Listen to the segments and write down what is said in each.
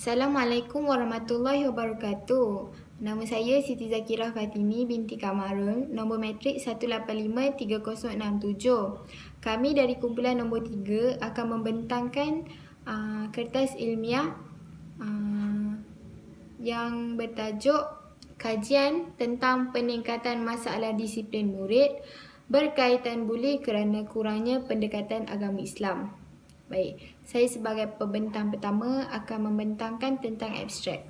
Assalamualaikum warahmatullahi wabarakatuh. Nama saya Siti Zakirah Fatimi binti Kamarul, nombor matrik 1853067. Kami dari kumpulan nombor 3 akan membentangkan kertas ilmiah yang bertajuk Kajian tentang peningkatan masalah disiplin murid berkaitan buli kerana kurangnya pendekatan agama Islam. Baik, saya sebagai pembentang pertama akan membentangkan tentang abstrak.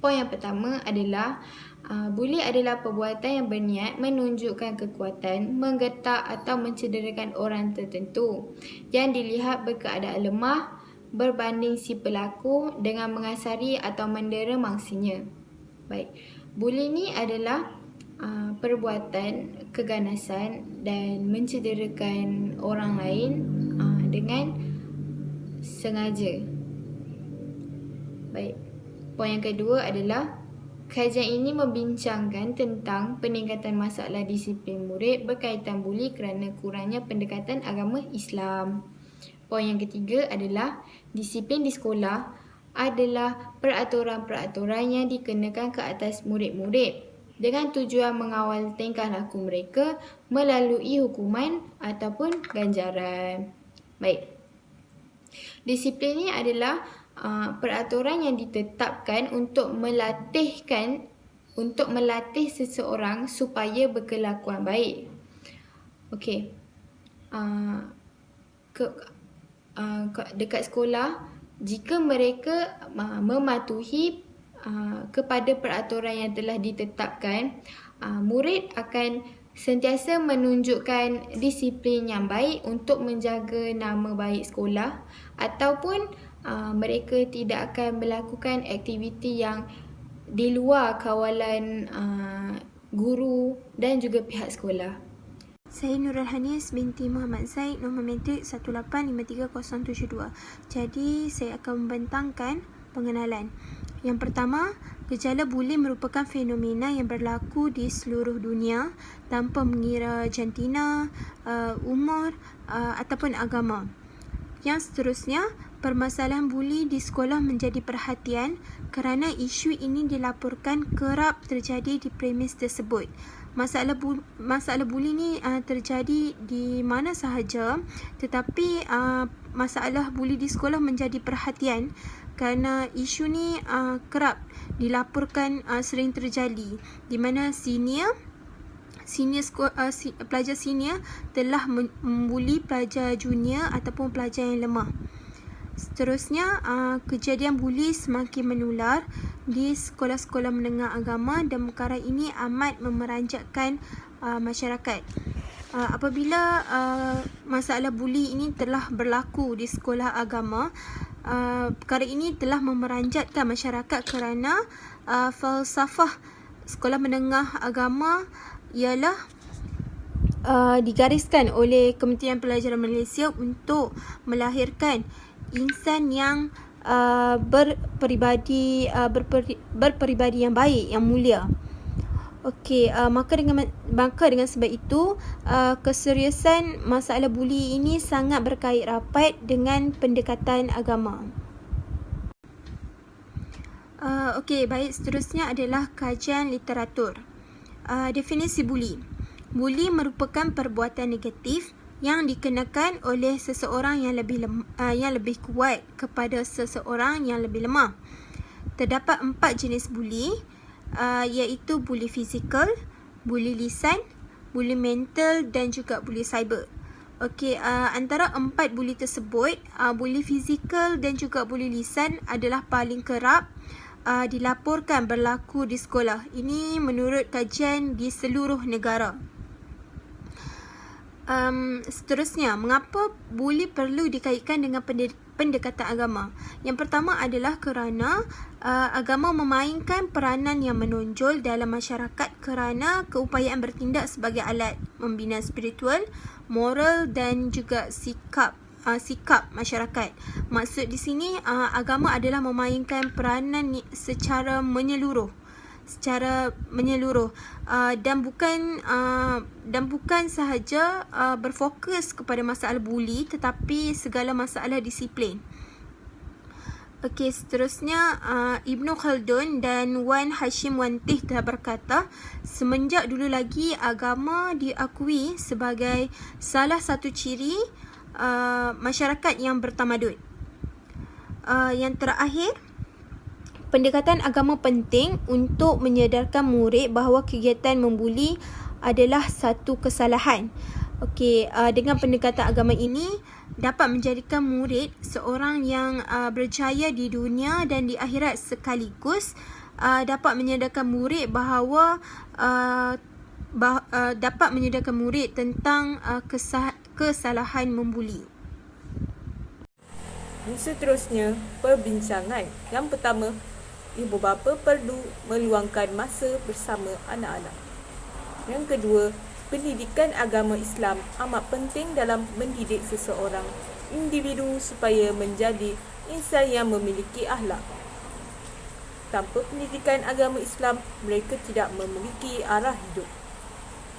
Poin yang pertama adalah buli adalah perbuatan yang berniat menunjukkan kekuatan, menggetak atau mencederakan orang tertentu yang dilihat berkeadaan lemah berbanding si pelaku dengan mengasari atau mendera mangsinya. Baik, buli ni adalah perbuatan keganasan dan mencederakan orang lain dengan sengaja. Baik, poin yang kedua adalah kajian ini membincangkan tentang peningkatan masalah disiplin murid berkaitan buli kerana kurangnya pendekatan agama Islam. Poin yang ketiga adalah disiplin di sekolah adalah peraturan-peraturan yang dikenakan ke atas murid-murid dengan tujuan mengawal tingkah laku mereka melalui hukuman ataupun ganjaran. Baik, disiplin ini adalah peraturan yang ditetapkan untuk melatih seseorang supaya berkelakuan baik. Okey, dekat sekolah, jika mereka mematuhi kepada peraturan yang telah ditetapkan, murid akan sentiasa menunjukkan disiplin yang baik untuk menjaga nama baik sekolah ataupun mereka tidak akan melakukan aktiviti yang di luar kawalan guru dan juga pihak sekolah. Saya Nurul Hanis binti Muhammad Zaid, nombor matrik 1853072. Jadi, saya akan membentangkan pengenalan. Yang pertama, gejala buli merupakan fenomena yang berlaku di seluruh dunia tanpa mengira jantina, umur ataupun agama. Yang seterusnya, permasalahan buli di sekolah menjadi perhatian kerana isu ini dilaporkan kerap terjadi di premis tersebut. Masalah buli ni terjadi di mana sahaja, tetapi masalah buli di sekolah menjadi perhatian kerana isu ni kerap dilaporkan sering terjadi di mana pelajar senior telah membuli pelajar junior ataupun pelajar yang lemah. Seterusnya, kejadian buli semakin menular di sekolah-sekolah menengah agama dan perkara ini amat memeranjatkan masyarakat. Apabila masalah buli ini telah berlaku di sekolah agama, perkara ini telah memeranjatkan masyarakat kerana falsafah sekolah menengah agama ialah digariskan oleh Kementerian Pelajaran Malaysia untuk melahirkan insan yang berperibadi yang baik, yang mulia. Okey, maka dengan sebab itu keseriusan masalah buli ini sangat berkait rapat dengan pendekatan agama. Okey, baik, seterusnya adalah kajian literatur. Definisi buli. Buli merupakan perbuatan negatif yang dikenakan oleh seseorang yang lebih kuat kepada seseorang yang lebih lemah. Terdapat 4 jenis buli, iaitu buli fizikal, buli lisan, buli mental dan juga buli cyber. Okey, antara 4 buli tersebut, buli fizikal dan juga buli lisan adalah paling kerap dilaporkan berlaku di sekolah. Ini menurut kajian di seluruh negara. Seterusnya, mengapa buli perlu dikaitkan dengan pendekatan agama? Yang pertama adalah kerana agama memainkan peranan yang menonjol dalam masyarakat kerana keupayaan bertindak sebagai alat membina spiritual, moral dan juga sikap masyarakat. Maksud di sini, agama adalah memainkan peranan secara menyeluruh dan bukan sahaja berfokus kepada masalah buli tetapi segala masalah disiplin. Okey, seterusnya Ibnu Khaldun dan Wan Hashim Wantih telah berkata, semenjak dulu lagi agama diakui sebagai salah satu ciri masyarakat yang bertamadun. Yang terakhir, pendekatan agama penting untuk menyedarkan murid bahawa kegiatan membuli adalah satu kesalahan. Okey, dengan pendekatan agama ini dapat menjadikan murid seorang yang berjaya di dunia dan di akhirat sekaligus. Dapat menyedarkan murid bahawa dapat menyedarkan murid tentang kesalahan membuli. Seterusnya, perbincangan. Yang pertama, ibu bapa perlu meluangkan masa bersama anak-anak. Yang kedua, pendidikan agama Islam amat penting dalam mendidik seseorang individu supaya menjadi insan yang memiliki akhlak. Tanpa pendidikan agama Islam, mereka tidak memiliki arah hidup.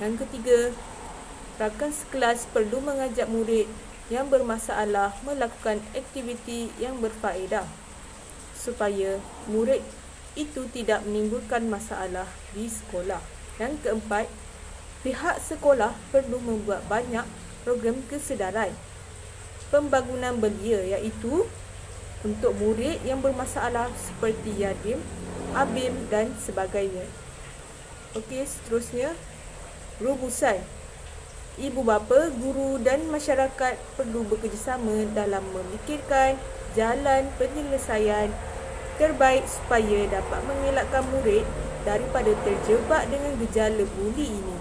Yang ketiga, rakan sekelas perlu mengajak murid yang bermasalah melakukan aktiviti yang berfaedah supaya murid itu tidak menimbulkan masalah di sekolah. Yang keempat, pihak sekolah perlu membuat banyak program kesedaran pembangunan belia iaitu untuk murid yang bermasalah seperti yatim, abim dan sebagainya. Okey, seterusnya, rumusan. Ibu bapa, guru dan masyarakat perlu bekerjasama dalam memikirkan jalan penyelesaian terbaik supaya dapat mengelakkan murid daripada terjebak dengan gejala buli ini.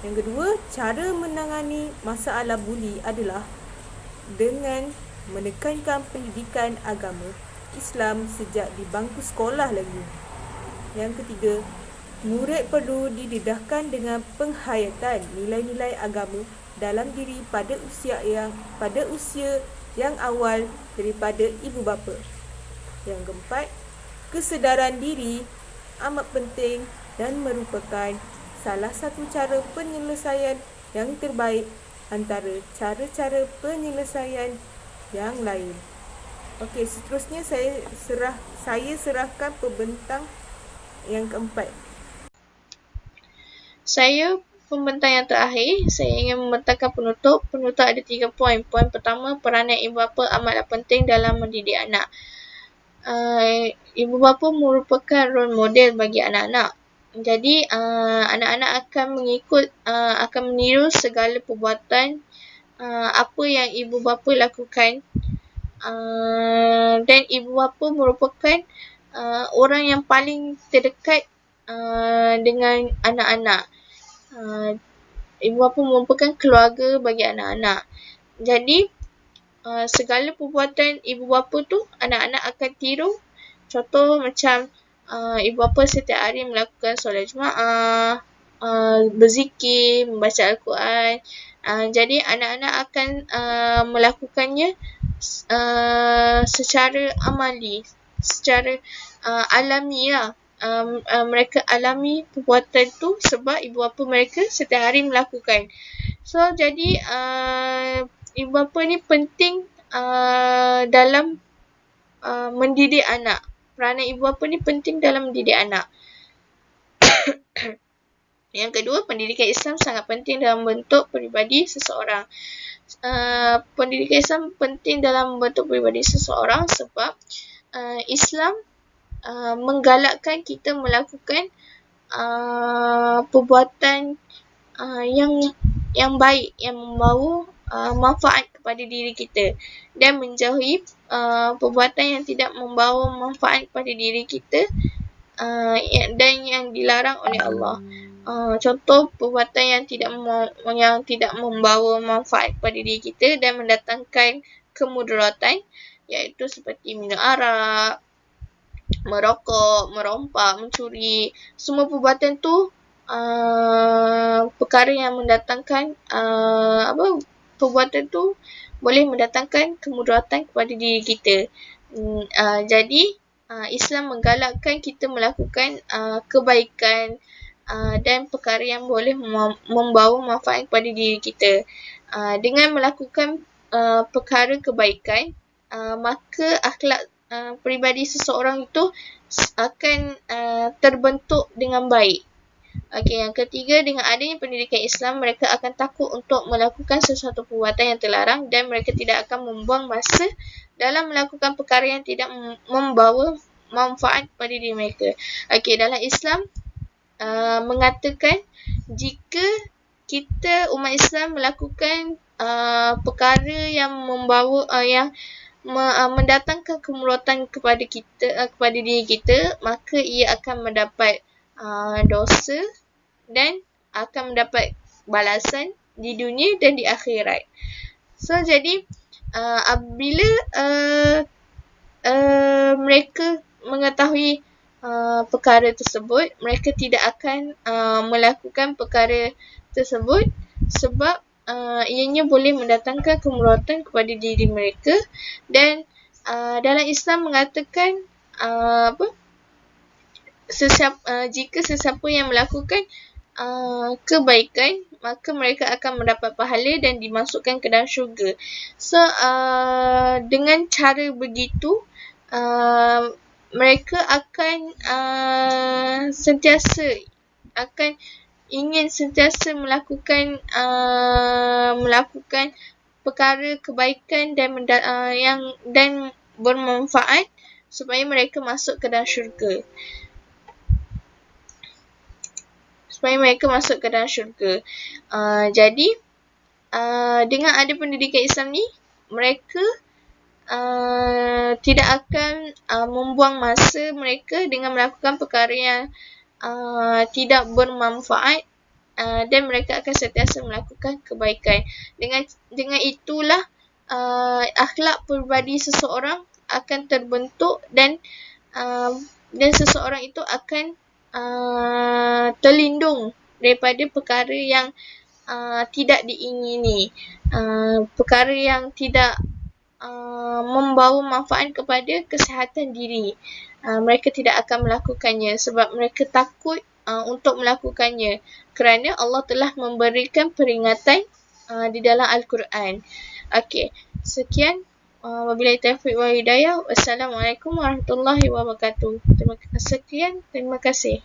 Yang kedua, cara menangani masalah buli adalah dengan menekankan pendidikan agama Islam sejak di bangku sekolah lagi. Yang ketiga, murid perlu didedahkan dengan penghayatan nilai-nilai agama dalam diri pada usia yang awal daripada ibu bapa. Yang keempat, kesedaran diri amat penting dan merupakan salah satu cara penyelesaian yang terbaik antara cara-cara penyelesaian yang lain. Okey, seterusnya saya serahkan pembentang yang keempat. Saya pembentang yang terakhir, saya ingin membentangkan penutup. Penutup ada 3 poin. Poin pertama, peranan ibu bapa amatlah penting dalam mendidik anak. Ibu bapa merupakan role model bagi anak-anak. Jadi, anak-anak akan meniru segala perbuatan apa yang ibu bapa lakukan. Dan ibu bapa merupakan orang yang paling terdekat dengan anak-anak. Ibu bapa merupakan keluarga bagi anak-anak. Jadi, segala perbuatan ibu bapa tu anak-anak akan tiru. Contoh macam ibu bapa setiap hari melakukan solat Jumaat, berzikir, membaca Al-Quran. Jadi anak-anak akan melakukannya secara amali, secara alamiah. Mereka alami perbuatan tu sebab ibu bapa mereka setiap hari melakukan. So, jadi ibu bapa ni penting dalam mendidik anak. Peranan ibu bapa ni penting dalam mendidik anak. Yang kedua, pendidikan Islam sangat penting dalam membentuk peribadi seseorang. Pendidikan Islam penting dalam membentuk peribadi seseorang sebab Islam menggalakkan kita melakukan perbuatan yang baik, yang membawa manfaat kepada diri kita dan menjauhi perbuatan yang tidak membawa manfaat kepada diri kita dan yang dilarang oleh Allah. Contoh perbuatan yang tidak membawa manfaat kepada diri kita dan mendatangkan kemudaratan iaitu seperti minum arak, merokok, merompak, mencuri. Semua perbuatan tu perkara yang mendatangkan perbuatan tu boleh mendatangkan kemudaratan kepada diri kita. Jadi Islam menggalakkan kita melakukan kebaikan dan perkara yang boleh membawa manfaat kepada diri kita. Dengan melakukan perkara kebaikan, maka akhlak peribadi seseorang itu akan terbentuk dengan baik. Okey, yang ketiga, dengan adanya pendidikan Islam, mereka akan takut untuk melakukan sesuatu perbuatan yang terlarang dan mereka tidak akan membuang masa dalam melakukan perkara yang tidak membawa manfaat kepada diri mereka. Okey, dalam Islam mengatakan jika kita umat Islam melakukan perkara yang membawa mendatangkan kemudaratan kepada kita, kepada diri kita, maka ia akan mendapat dosa dan akan mendapat balasan di dunia dan di akhirat. So jadi apabila mereka mengetahui perkara tersebut, mereka tidak akan melakukan perkara tersebut sebab ianya boleh mendatangkan kemudaratan kepada diri mereka. Dan dalam Islam mengatakan jika sesiapa yang melakukan kebaikan, maka mereka akan mendapat pahala dan dimasukkan ke dalam syurga. So dengan cara begitu mereka akan ingin sentiasa melakukan perkara kebaikan dan bermanfaat supaya mereka masuk ke dalam syurga. Jadi dengan ada pendidikan Islam ni, mereka tidak akan membuang masa mereka dengan melakukan perkara yang tidak bermanfaat, dan mereka akan sentiasa melakukan kebaikan. Dengan itulah akhlak peribadi seseorang akan terbentuk dan seseorang itu akan terlindung daripada perkara yang tidak diingini, perkara yang tidak membawa manfaat kepada kesihatan diri. Mereka tidak akan melakukannya sebab mereka takut untuk melakukannya, kerana Allah telah memberikan peringatan di dalam Al-Quran. Okey, sekian. Wabillahi taufiq wal hidayah. Wassalamualaikum warahmatullahi wabarakatuh. Terima kasih.